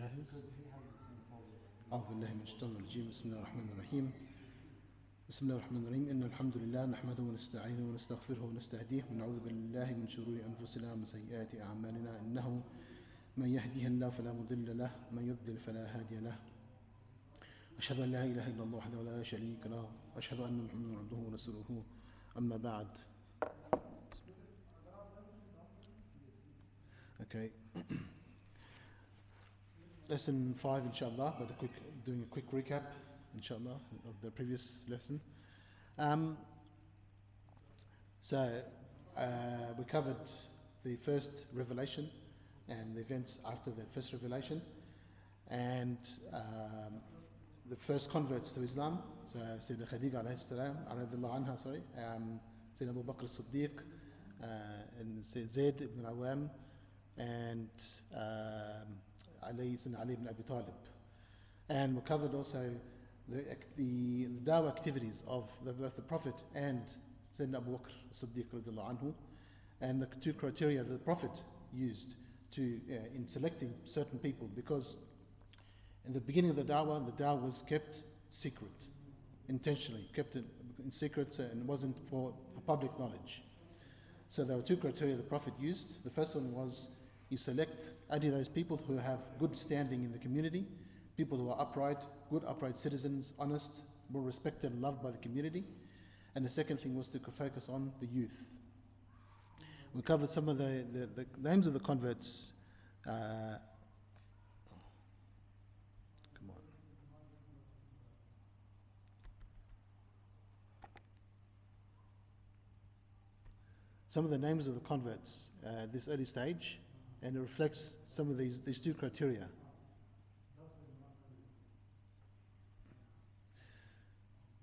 جاهز؟ أعوذ بالله من الشيطان الرجيم. بسم الله الرحمن الرحيم. بسم الله الرحمن الرحيم. إن الحمد لله نحمده ونستعينه ونستغفره ونستهديه ونعوذ بالله من شرور أنفسنا ومن سيئات أعمالنا. إنه من يهديه الله فلا مضل له ومن يضلل فلا هادي له. أشهد أن لا إله إلا الله وحده لا شريك له وأشهد أن محمدا عبده ورسوله. أما بعد. Okay. Lesson 5 inshallah, but doing a quick recap inshallah of the previous lesson. We covered the first revelation and the events after the first revelation, and the first converts to Islam. So Sayyidina Khadija alayhi salam, Sayyidina Abu Bakr as-Siddiq, and Zayd ibn al-Awam, and Ali ibn Abi Talib. And we covered also the dawah activities of both the Prophet and Sayyidina Abu Bakr as-Siddiq radiallahu anhu, and the two criteria that the Prophet used in selecting certain people, because in the beginning of the dawah was kept secret, intentionally kept it in secret, and wasn't for public knowledge. So there were two criteria the Prophet used. The first one was you select only those people who have good standing in the community, people who are upright, good upright citizens, honest, well respected and loved by the community. And the second thing was to focus on the youth. We covered some of the names of the converts. Come on. Some of the names of the converts at this early stage, and it reflects some of these two criteria.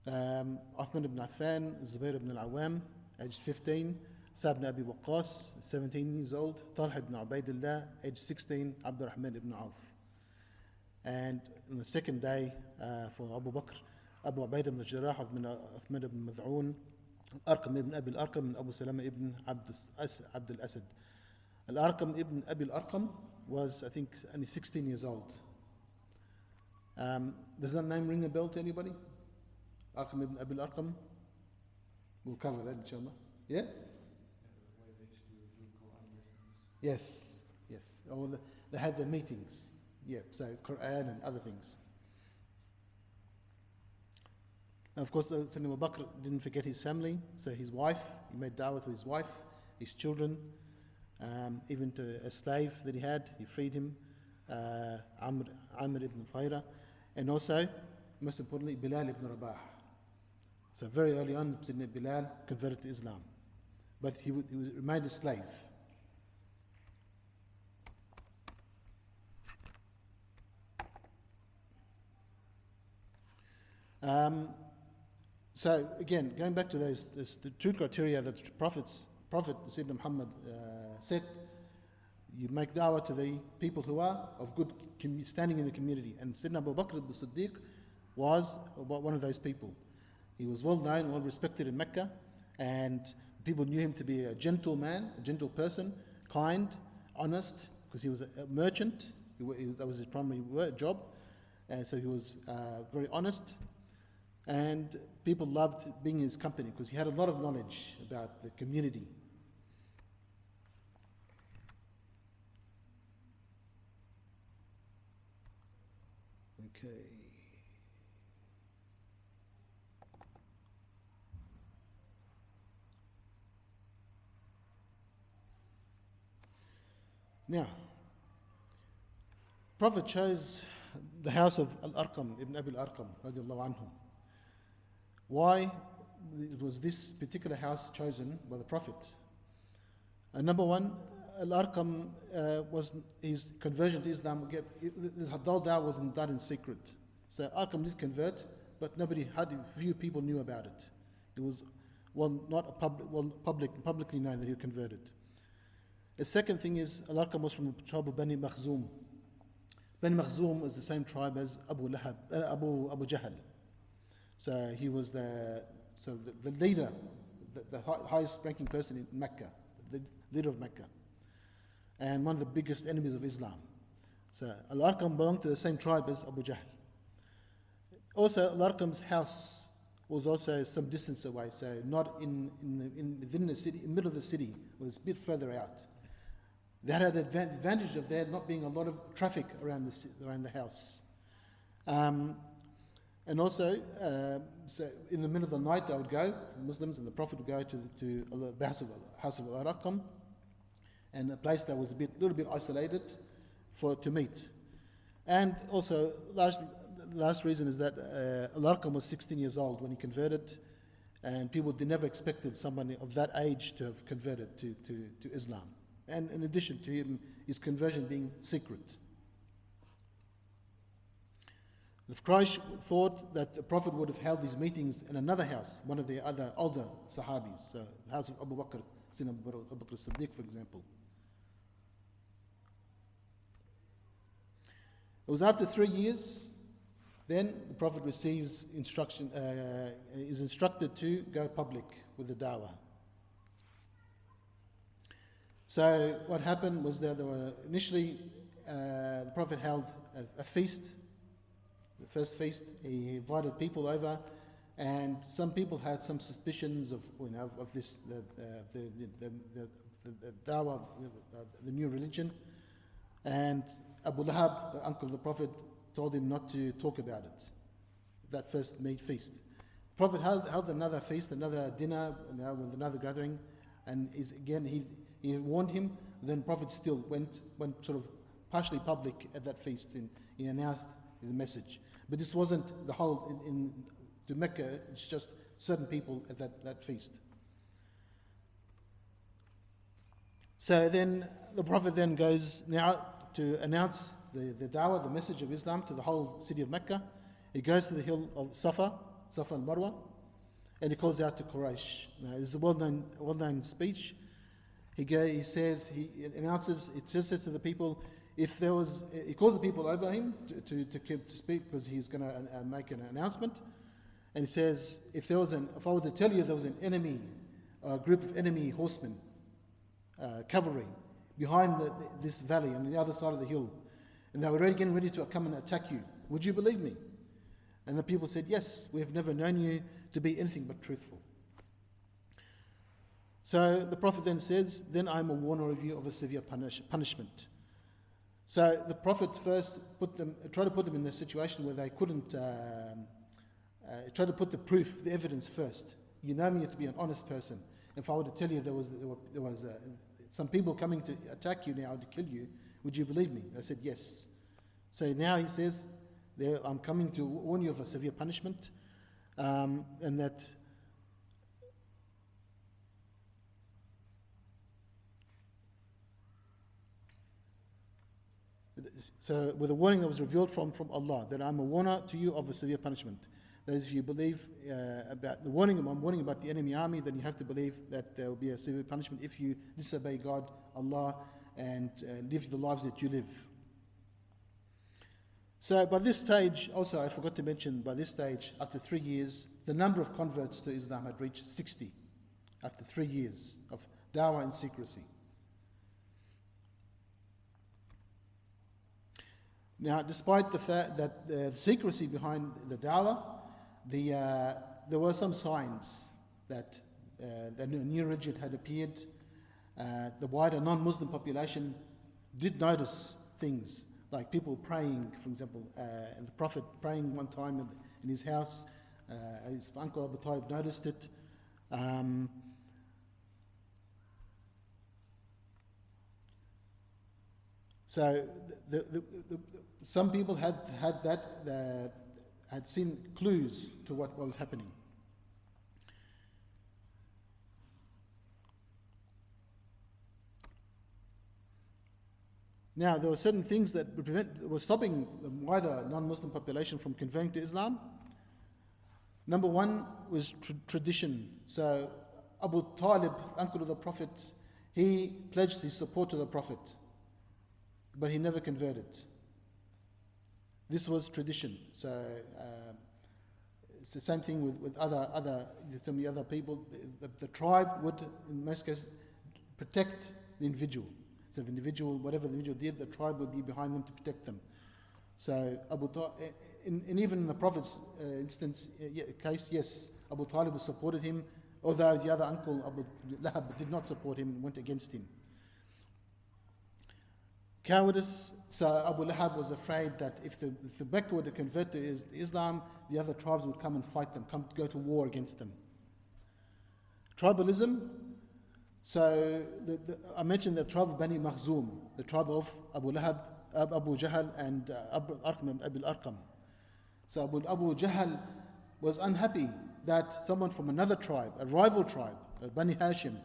Uthman ibn Affan, Zubair ibn al-Awam, aged 15, Sa'd ibn Abi Waqqas, 17 years old, Talha ibn Ubaidillah, aged 16, Abdurrahman ibn Auf. And on the second day for Abu Bakr, Abu Ubaidah ibn Jarrah, Uthman ibn Mad'un, Al-Arqam ibn Abi Al-Arqam, and Abu Salama ibn Abd al-Asad. Al-Arqam ibn Abi Al-Arqam was, I think, only 16 years old. Does that name ring a bell to anybody? Arqam ibn Abi Al-Arqam? We'll cover that inshallah. Yeah? Yes. Oh, they had their meetings. Yeah, so Quran and other things. And of course, Sayyidina Abu Bakr didn't forget his family, so his wife, he made da'wah to his wife, his children, even to a slave that he had, he freed him, Amr ibn Fayra, and also, most importantly, Bilal ibn Rabah. So very early on, Sayyidina Bilal converted to Islam, but he remained a slave. So again, going back to the two criteria that the Prophet Sayyidina Muhammad said, you make da'wah to the people who are of good standing in the community. And Sayyidina Abu Bakr as-Siddiq was one of those people. He was well known, well respected in Mecca, and people knew him to be a gentle man, a gentle person, kind, honest, because he was a merchant. That was his primary job. And so he was very honest. And people loved being in his company because he had a lot of knowledge about the community. Okay. Now, Prophet chose the house of Al-Arqam, Ibn Abi Al-Arqam, radiallahu anhu. Why was this particular house chosen by the Prophet? Number one, Al-Arqam his conversion to Islam, his Hadaldah wasn't done in secret. So Arqam did convert, but few people knew about it. It was publicly known that he converted. The second thing is, Al-Arqam was from the tribe of Bani Makhzum. Bani Makhzum is the same tribe as Abu Jahl. So he was the leader, the highest ranking person in Mecca, the leader of Mecca, and one of the biggest enemies of Islam. So Al-Arqam belonged to the same tribe as Abu Jahl. Also, Al-Arqam's house was also some distance away, so not within the city, in the middle of the city, it was a bit further out. That had advantage of there not being a lot of traffic around the house. And also, so in the middle of the night they would go, the Muslims and the Prophet would go to the house of Al-Arqam, and a place that was little bit isolated to meet. And also, the last reason is that Al-Arqam was 16 years old when he converted, and people never expected somebody of that age to have converted to Islam. And in addition to his conversion being secret. The Quraysh thought that the Prophet would have held these meetings in another house, one of the other older Sahabis, the house of Abu Bakr, Sayyidina Abu Bakr as-Siddiq, for example. It was after 3 years, then the Prophet receives instruction, is instructed to go public with the da'wah. So what happened was that there were initially, the Prophet held a feast. The first feast, he invited people over, and some people had some suspicions of this the dawah, the new religion. And Abu Lahab, the uncle of the Prophet, told him not to talk about it. That first feast. The Prophet held another feast, another dinner, with another gathering, and he warned him. Then the Prophet still went sort of partially public at that feast, and he announced the message. But this wasn't the whole to Mecca, it's just certain people at that feast. So then the Prophet then goes now to announce the da'wah, the message of Islam to the whole city of Mecca. He goes to the hill of Safa and Marwa, and he calls out to Quraysh. Now, this is a well-known speech. He says to the people, he calls the people over him to speak, because he's going to make an announcement. And he says, if I were to tell you there was an enemy, a group of enemy horsemen, cavalry, behind this valley on the other side of the hill, and they were already getting ready to come and attack you, would you believe me? And the people said, yes, we have never known you to be anything but truthful. So the Prophet then says, then I am a warner of you of a severe punishment. So the Prophet first tried to put them in a situation where they couldn't, try to put the evidence first. You know me to be an honest person. If I were to tell you there was some people coming to attack you now to kill you, would you believe me? They said yes. So now he says, I'm coming to warn you of a severe punishment, and that so with a warning that was revealed from Allah, that I'm a warner to you of a severe punishment. That is, if you believe about the warning, I'm warning about the enemy army, then you have to believe that there will be a severe punishment if you disobey God, Allah, and live the lives that you live. So by this stage, also I forgot to mention, by this stage, after 3 years, the number of converts to Islam had reached 60, after 3 years of dawah and secrecy. Now, despite the fact that the secrecy behind the dawah, there were some signs that a new religion had appeared. The wider non-Muslim population did notice things, like people praying, for example, and the Prophet praying one time in his house. His uncle Abu Talib noticed it. So some people had seen clues to what was happening. Now, there were certain things that were stopping the wider non-Muslim population from converting to Islam. Number one was tradition. So Abu Talib, uncle of the Prophet, he pledged his support to the Prophet, but he never converted. This was tradition. So it's the same thing with so many other people. The tribe would, in most cases, protect the individual. So if whatever the individual did, the tribe would be behind them to protect them. So and even in the Prophet's case, yes, Abu Talib supported him, although the other uncle, Abu Lahab, did not support him and went against him. Cowardice. So Abu Lahab was afraid that if the Mecca were to convert to Islam, the other tribes would come and fight them, go to war against them. Tribalism. So I mentioned the tribe of Bani Makhzum, the tribe of Abu Lahab, Abu Jahl, and Abu al-Arqam. So Abu Jahl was unhappy that someone from another tribe, a rival tribe, Bani Hashim,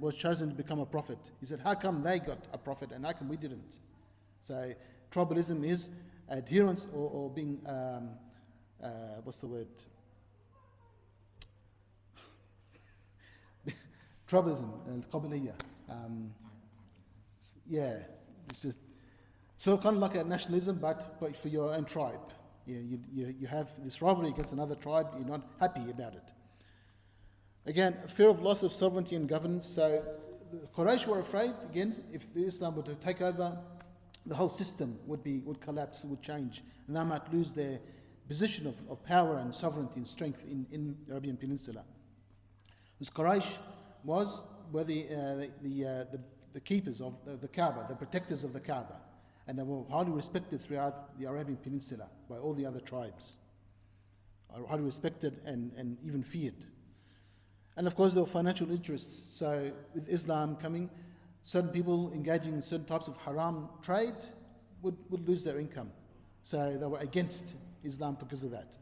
was chosen to become a prophet. He said, how come they got a prophet and how come we didn't? So tribalism is adherence or being, what's the word? Tribalism, al-Qabiliyah. It's just so kind of like a nationalism, but for your own tribe. You have this rivalry against another tribe, you're not happy about it. Again, fear of loss of sovereignty and governance. So the Quraysh were afraid, again, if the Islam were to take over, the whole system would collapse, would change, and they might lose their position of power and sovereignty and strength in the Arabian Peninsula. Because Quraysh were the keepers of the Kaaba, the protectors of the Kaaba, and they were highly respected throughout the Arabian Peninsula by all the other tribes. Highly respected and even feared. And of course there were financial interests. So with Islam coming, certain people engaging in certain types of haram trade would lose their income. So they were against Islam because of that.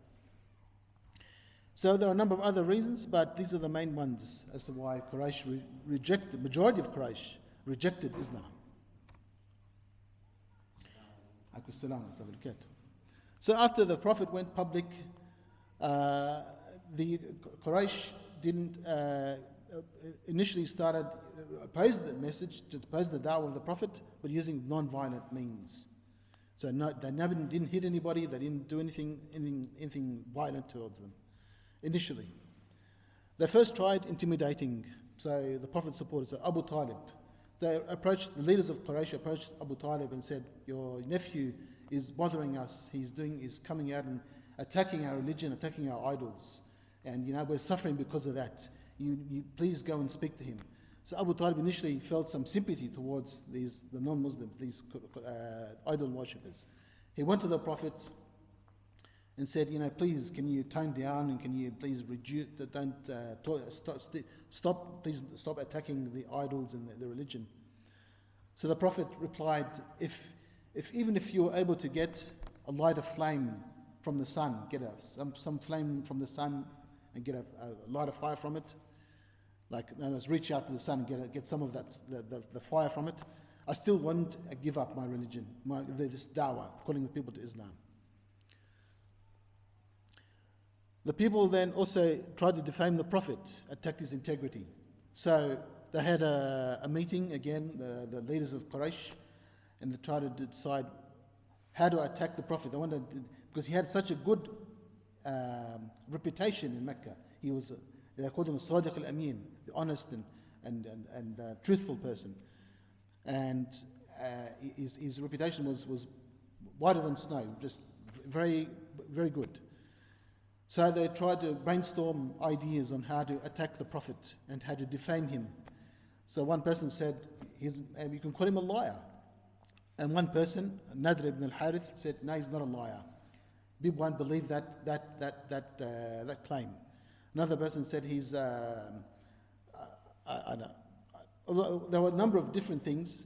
So there are a number of other reasons, but these are the main ones as to why Quraysh the majority of Quraysh rejected Islam. So after the Prophet went public, the Quraysh didn't initially started opposed the message, to oppose the da'wah of the Prophet, but using non-violent means. So they never didn't hit anybody, they didn't do anything violent towards them. Initially, they first tried intimidating. So the Prophet's supporters, so Abu Talib, the leaders of Quraysh approached Abu Talib and said, your nephew is bothering us, he's coming out and attacking our religion, attacking our idols, and we're suffering because of that. You please go and speak to him. So Abu Talib initially felt some sympathy towards the non-Muslims, these idol worshippers. He went to the Prophet and said, please, can you tone down and can you please reduce, please stop attacking the idols and the religion. So the Prophet replied, if even if you were able to get a light of flame from the sun, get some flame from the sun and get a light of fire from it, reach out to the sun and get some of that the fire from it, I still won't give up my religion, this da'wah, calling the people to Islam. The people then also tried to defame the Prophet, attacked his integrity. So they had a meeting, again, the leaders of Quraysh, and they tried to decide how to attack the Prophet. They wanted because he had such a good reputation in Mecca. They called him a Sadiq al-Amin, the honest and truthful person. And his reputation was whiter than snow, just very, very good. So they tried to brainstorm ideas on how to attack the Prophet and how to defame him. So one person said, you can call him a liar. And one person, Nadr ibn al-Harith, said, no, he's not a liar. People won't believe that claim. Another person said he's, there were a number of different things,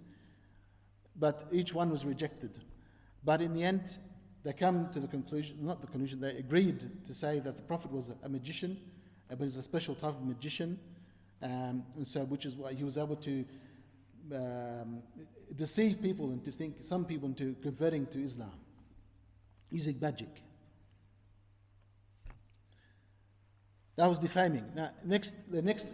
but each one was rejected. But in the end, they come to the conclusion, they agreed to say that the Prophet was a magician, but he's a special type of magician, and so which is why he was able to deceive people and to think some people into converting to Islam using magic. That was defaming. Now, the next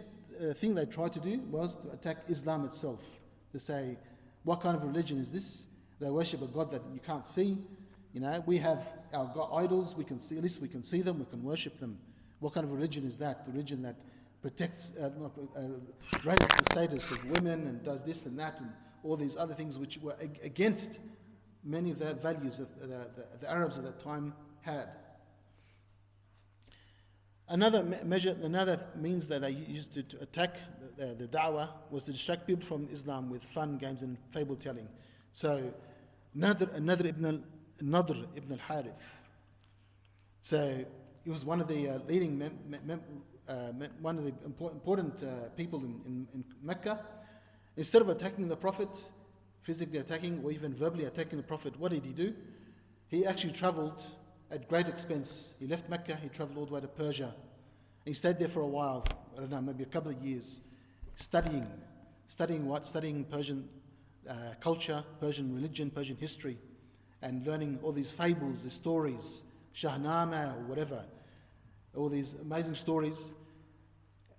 thing they tried to do was to attack Islam itself, to say, what kind of religion is this? They worship a God that you can't see. We have our God idols, we can see, at least we can see them, we can worship them. What kind of religion is that? The religion that protects, raises the status of women and does this and that and all these other things which were against many of the values that the Arabs at that time had. Another means that they used to attack the da'wah was to distract people from Islam with fun, games and fable telling. So Nadr ibn al-Harith. So he was one of the leading, one of the important people in Mecca. Instead of attacking the Prophet, physically attacking or even verbally attacking the Prophet, what did he do? He actually traveled at great expense. He left Mecca, he traveled all the way to Persia. He stayed there for a while, I don't know, maybe a couple of years, studying what? Studying Persian culture, Persian religion, Persian history, and learning all these fables, the stories, Shahnama or whatever, all these amazing stories.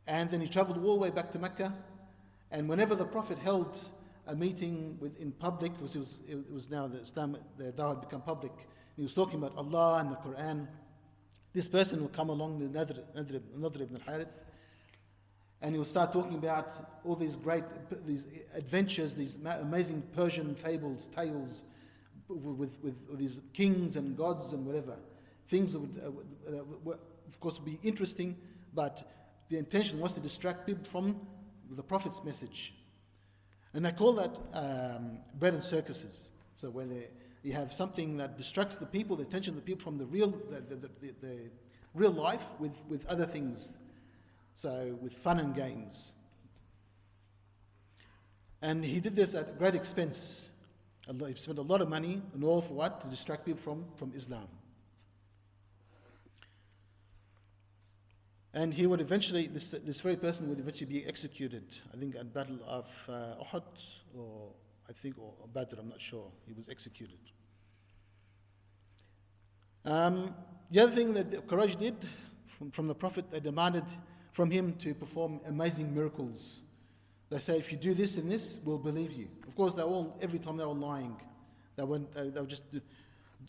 And then he traveled all the way back to Mecca. And whenever the Prophet held a meeting in public, because it was now the Dawah had become public, he was talking about Allah and the Quran. This person will come along, the Nadr ibn al-Harith, and he will start talking about all these adventures, these amazing Persian fables, tales, with these kings and gods and whatever. Things that would, of course, would be interesting, but the intention was to distract people from the Prophet's message. And I call that bread and circuses. So where you have something that distracts the people, the attention of the people from the real life with other things. So with fun and games. And he did this at great expense. He spent a lot of money and all for what? To distract people from Islam. And he would eventually, this very person would eventually be executed. I think at Battle of Uhud, or Badr, I'm not sure. He was executed. The other thing that the Quraysh did from the Prophet, they demanded from him to perform amazing miracles. They say, if you do this and this, we'll believe you. Of course, every time they were lying. They were just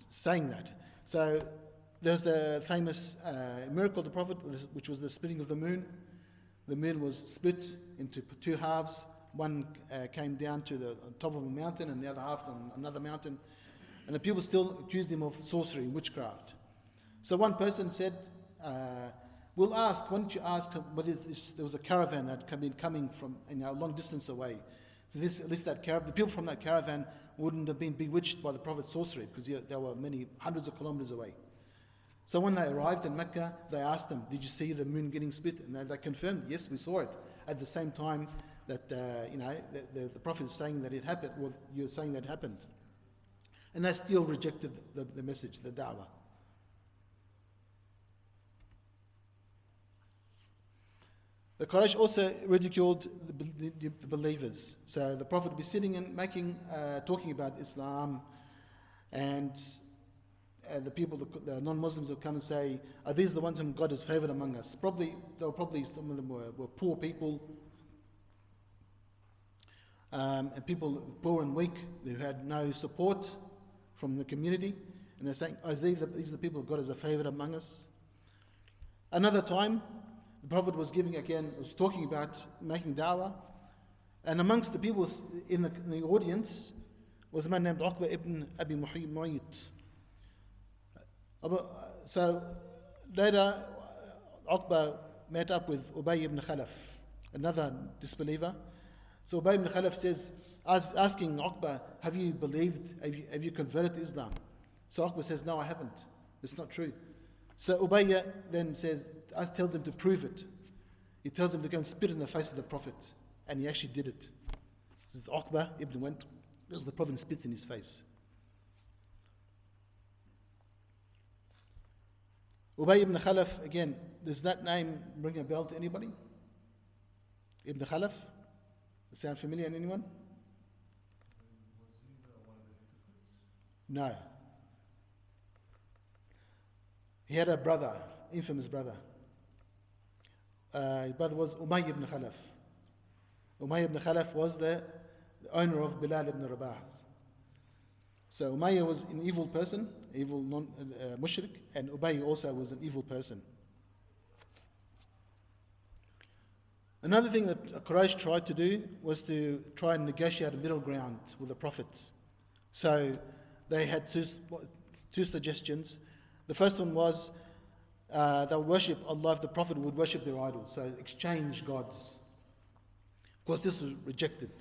saying that. So there's the famous miracle of the Prophet, which was the splitting of the moon. The moon was split into two halves. One came down to the top of a mountain and the other half on another mountain. And the people still accused him of sorcery and witchcraft. So one person said, we'll ask, why don't you ask whether there was a caravan that had been coming from a long distance away. So the people from that caravan wouldn't have been bewitched by the Prophet's sorcery because they were many hundreds of kilometers away. So when they arrived in Mecca, they asked them, did you see the moon getting split? And they confirmed, yes, we saw it. At the same time that, the Prophet is saying that it happened, well, you're saying that it happened. And they still rejected the message, the da'wah. The Quraysh also ridiculed the believers. So the Prophet would be sitting and talking about Islam, and the non-Muslims would come and say, are these the ones whom God has favored among us? Some of them were poor people, and people poor and weak who had no support from the community. And they're saying, these are the people God has favored among us. Another time, the Prophet was talking about making da'wah, and amongst the people in the audience was a man named Uqba ibn Abi Mu'ayt. So later, Uqba met up with Ubay ibn Khalaf, another disbeliever. So Ubay ibn Khalaf says, asking Uqba, have you believed, have you converted to Islam? So Uqba says, no, I haven't. It's not true. So Ubay then tells him to prove it. He tells him to go and spit in the face of the Prophet. And he actually did it. This is Uqba ibn went, this is the Prophet, spits in his face. Ubay ibn Khalaf, again, does that name ring a bell to anybody? Ibn Khalaf? Does it sound familiar to anyone? No. He had a brother, infamous brother. His brother was Umayy ibn Khalaf. Umayy ibn Khalaf was the owner of Bilal ibn Rabah. So Umayy was an evil person, evil mushrik, and Ubay also was an evil person. Another thing that Quraysh tried to do was to try and negotiate a middle ground with the Prophet. So they had two suggestions. The first one was they would worship Allah if the Prophet would worship their idols, so exchange gods. Of course, this was rejected.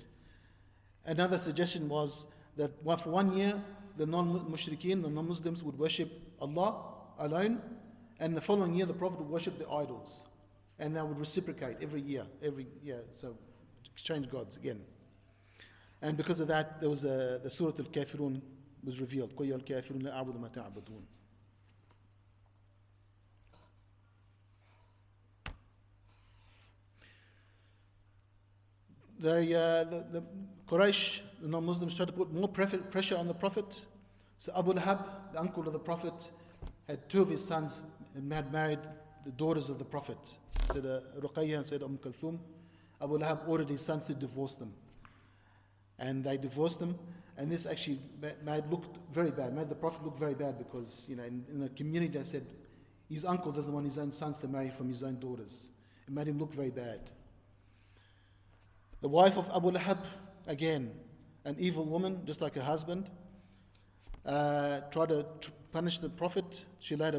Another suggestion was that for 1 year, the non-mushrikeen, the non-Muslims would worship Allah alone, and the following year the Prophet would worship the idols. And they would reciprocate every year, so exchange gods again. And because of that, there was the Surah Al-Kafirun was revealed. قُلْ يَا الْكَافِرُونَ لَا أَعْبُدُ مَا تَعْبُدُونَ. The Quraysh, the non-Muslims, tried to put more pressure on the Prophet. So Abu Lahab, the uncle of the Prophet, had two of his sons and had married the daughters of the Prophet, Sayyidah Ruqayya and Sayyidah Kulthum. Abu Lahab ordered his sons to divorce them. And they divorced them, and this actually made the Prophet look very bad, because in the community they said his uncle doesn't want his own sons to marry from his own daughters. It made him look very bad. The wife of Abu Lahab, again, an evil woman, just like her husband, tried to punish the Prophet. She laid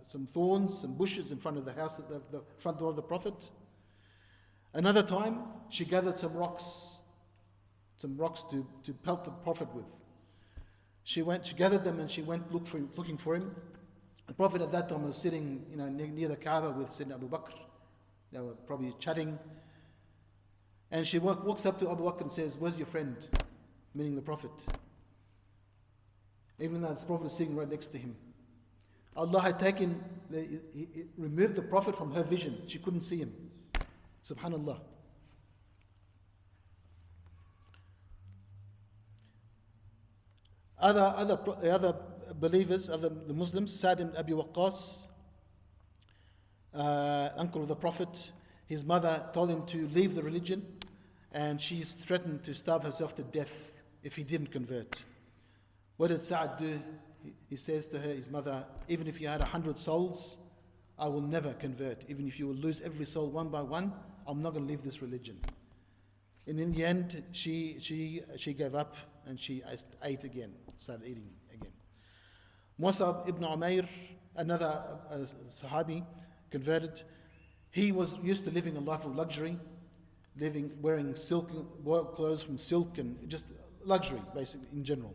some thorns, some bushes in front of the house, the front door of the Prophet. Another time, she gathered some rocks to pelt the Prophet with. She gathered them and she went looking for him. The Prophet at that time was sitting, near the Kaaba with Sayyidina Abu Bakr. They were probably chatting. And she walks up to Abu Bakr and says, "Where's your friend?" Meaning the Prophet. Even though the Prophet was sitting right next to him. Allah had removed the Prophet from her vision. She couldn't see him. Subhanallah. Other believers, the Muslims, Sa'd ibn Abi Waqqas, uncle of the Prophet, his mother told him to leave the religion, and she threatened to starve herself to death if he didn't convert. What did Sa'd do? He says to her, his mother, "Even if you had 100 souls, I will never convert. Even if you will lose every soul one by one, I'm not going to leave this religion." And in the end, she gave up and she ate again, started eating again. Mus'ab ibn Umair, another Sahabi, converted. He was used to living a life of luxury, wearing clothes from silk and just luxury, basically, in general.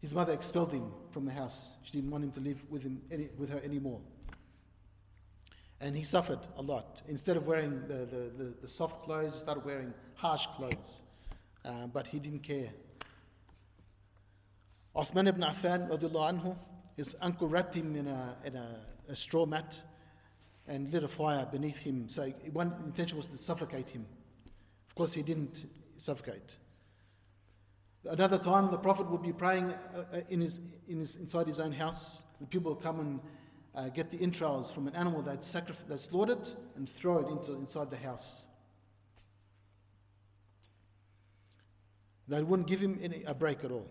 His mother expelled him from the house. She didn't want him to live with her anymore. And he suffered a lot. Instead of wearing the soft clothes, he started wearing harsh clothes. But he didn't care. Uthman ibn Affan, radiallahu anhu, his uncle wrapped him in a straw mat and lit a fire beneath him. So one intention was to suffocate him. Of course, he didn't suffocate. Another time, the Prophet would be praying inside his own house. The people would come and get the entrails from an animal they'd slaughtered and throw it inside the house. They wouldn't give him a break at all.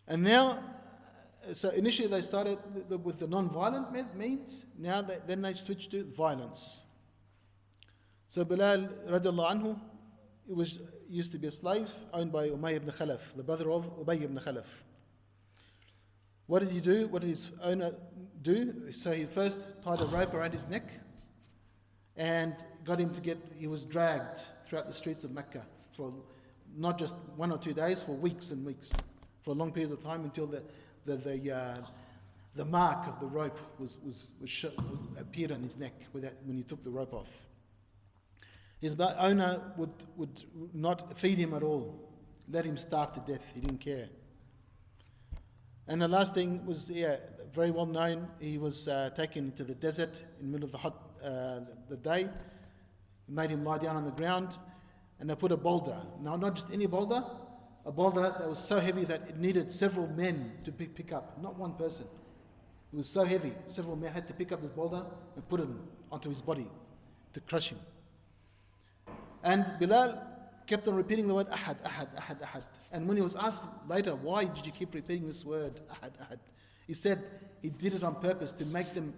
And now, so initially they started with the non-violent means. Now then they switched to violence. So Bilal radiallahu anhu, used to be a slave owned by Umayyah ibn Khalaf, the brother of Ubayy ibn Khalaf. What did he do? What did his owner do? So he first tied a rope around his neck and got him he was dragged throughout the streets of Mecca for not just 1 or 2 days, for weeks and weeks, for a long period of time, until the mark of the rope appeared on his neck when he took the rope off. His owner would not feed him at all, let him starve to death. He didn't care. And the last thing was, very well known. He was taken to the desert in the middle of the day. He made him lie down on the ground, and they put a boulder. Now, not just any boulder, a boulder that was so heavy that it needed several men to pick up, not one person. It was so heavy, several men had to pick up this boulder and put it onto his body to crush him. And Bilal kept on repeating the word Ahad, Ahad, Ahad, Ahad. And when he was asked later, "Why did you keep repeating this word, Ahad, Ahad?" He said he did it on purpose to make them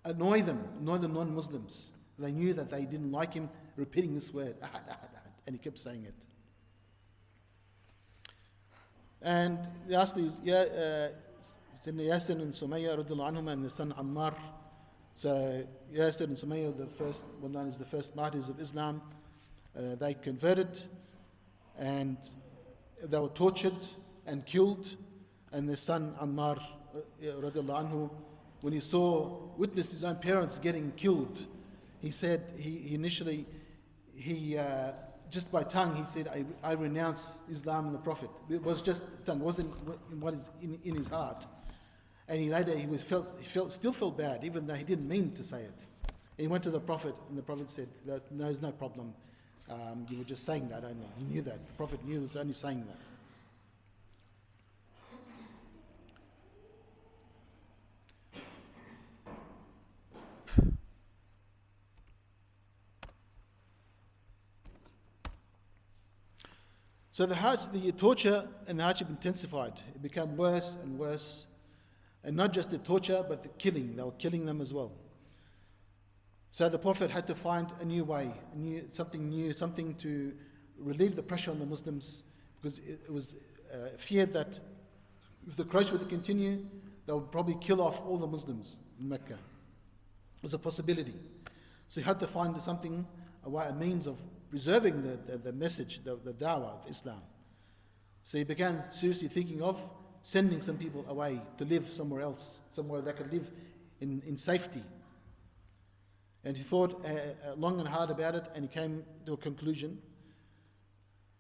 annoy the non-Muslims. They knew that they didn't like him repeating this word, ahad, ahad, ahad, and he kept saying it. And lastly, Sayyidina Yasir and Sumayya radiallahu anhum and the son Ammar. So Yasir and Sumayya, well known as the first martyrs of Islam, they converted and they were tortured and killed. And their son Ammar radiallahu anhu, when he witnessed his own parents getting killed, he said, just by tongue, he said, I renounce Islam and the Prophet. It was just tongue, it wasn't what is in his heart. And he still felt bad, even though he didn't mean to say it. And he went to the Prophet, and the Prophet said, no, there's no problem. You were just saying that only. He knew that. The Prophet knew he was only saying that. So the torture and the hardship intensified. It became worse and worse. And not just the torture, but the killing. They were killing them as well. So the Prophet had to find a new way, something to relieve the pressure on the Muslims, because it was feared that if the Quraysh were to continue, they would probably kill off all the Muslims in Mecca. It was a possibility. So he had to find a means of preserving the message, the da'wah of Islam. So he began seriously thinking of sending some people away to live somewhere else, somewhere they could live in safety. And he thought long and hard about it, and he came to a conclusion.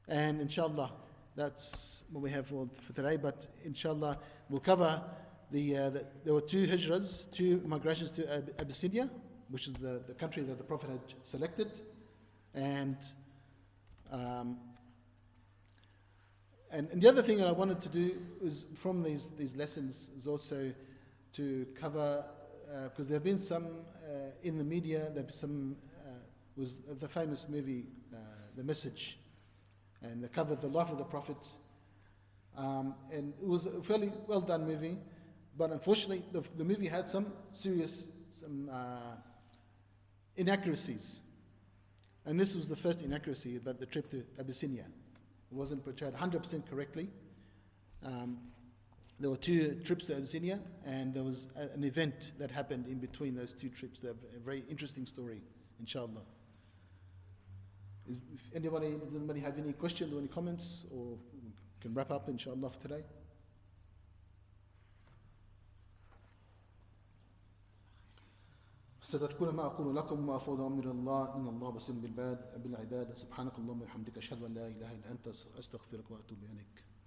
And inshallah, that's what we have for today. But inshallah, we'll cover there were two hijras, two migrations to Abyssinia, which is the country that the Prophet had selected. And the other thing that I wanted to do is from these lessons is also to cover, because there have been some in the media, there was the famous movie, The Message, and they covered the life of the Prophet. And it was a fairly well done movie, but unfortunately the movie had some serious inaccuracies. And this was the first inaccuracy about the trip to Abyssinia. It wasn't portrayed 100% correctly. There were two trips to Abyssinia, and there was an event that happened in between those two trips. They're a very interesting story, inshallah. Does anybody have any questions or any comments, or we can wrap up, inshallah, for today? ستذكرون ما أقول لكم وما أفوض أمر الله إن الله بصير بالعباد سبحانك اللهم وبحمدك أشهد أن لا إله إلا أنت أستغفرك وأتوب إليك.